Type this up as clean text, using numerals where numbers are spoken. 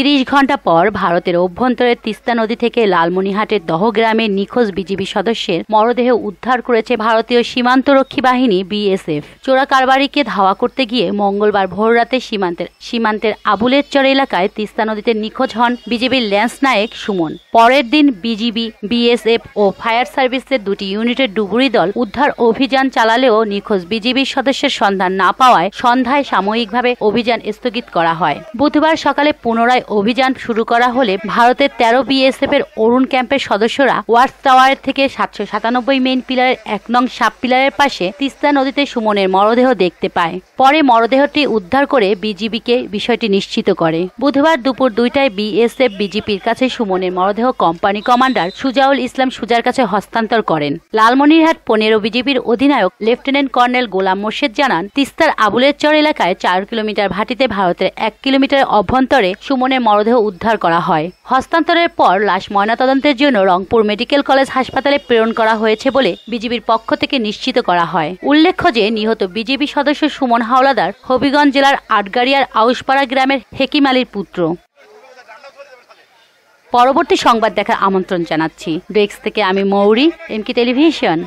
30 ঘন্টা পর ভারতের অভ্যন্তরে তিস্তা নদী থেকে লালমনিরহাটের দহগ্রামে নিখোঁজ বিজিবি সদস্যের মরদেহ উদ্ধার করেছে ভারতীয় সীমান্তরক্ষী বাহিনী বিএসএফ। চোরা কারবারিকে ধাওয়া করতে গিয়ে মঙ্গলবার ভোররাতে সীমান্তের আবুলেরচর এলাকায় তিস্তা নদীতে নিখোঁজ হন বিজিবির ল্যান্স নায়েক সুমন। পরের দিন বিজিবি, বিএসএফ ও ফায়ার সার্ভিসের দুটি ইউনিটের ডুবুরি দল উদ্ধার অভিযান চালালেও নিখোঁজ বিজিবি সদস্যের সন্ধান না পাওয়ায় সন্ধ্যায় সাময়িকভাবে অভিযান স্থগিত করা হয়। বুধবার সকালে পুনরায় অভিযান শুরু করা হলে ভারতের 13 বিএসএফ এর অরুণ ক্যাম্পের সদস্যরা ওয়াচ টাওয়ার থেকে 797 মেইন পিলারের 1 নং সাব পিলারের পাশে তিস্তা নদীতে সুমনের মরদেহ দেখতে পায়। পরে মরদেহটি উদ্ধার করে বিজিবিকে বিষয়টি নিশ্চিত করে। বুধবার দুপুর 2টায় বিএসএফ বিজিপির কাছে সুমনের মরদেহ কোম্পানি কমান্ডার সুজাউল ইসলাম সুজার কাছে হস্তান্তর করেন। লালমনিরহাট 15 বিজিবির অধিনায়ক লেফটেন্যান্ট কর্নেল গোলাম মোর্শেদ জানান, তিস্তার আবুলেরচর এলাকায় 4 কিলোমিটার ভাটিতে ভারতের 1 কিলোমিটার অভ্যন্তরে সুমনের মরদেহ উদ্ধার করা হয়। হস্তান্তরের পর লাশ ময়নাতদন্তের জন্য রংপুর মেডিকেল কলেজ হাসপাতালে প্রেরণ করা হয়েছে বলে বিজিবির পক্ষ থেকে নিশ্চিত করা হয়। উল্লেখ্য যে নিহত বিজিবি সদস্য সুমন হাওলাদার হবিগঞ্জ জেলার আটগাড়িয়ার আউশপাড়া গ্রামের হেকিম আলীর পুত্র। পরবর্তী সংবাদ দেখার আমন্ত্রণ জানাচ্ছি। ডেস্ক থেকে আমি মৌরি, এমকে টেলিভিশন।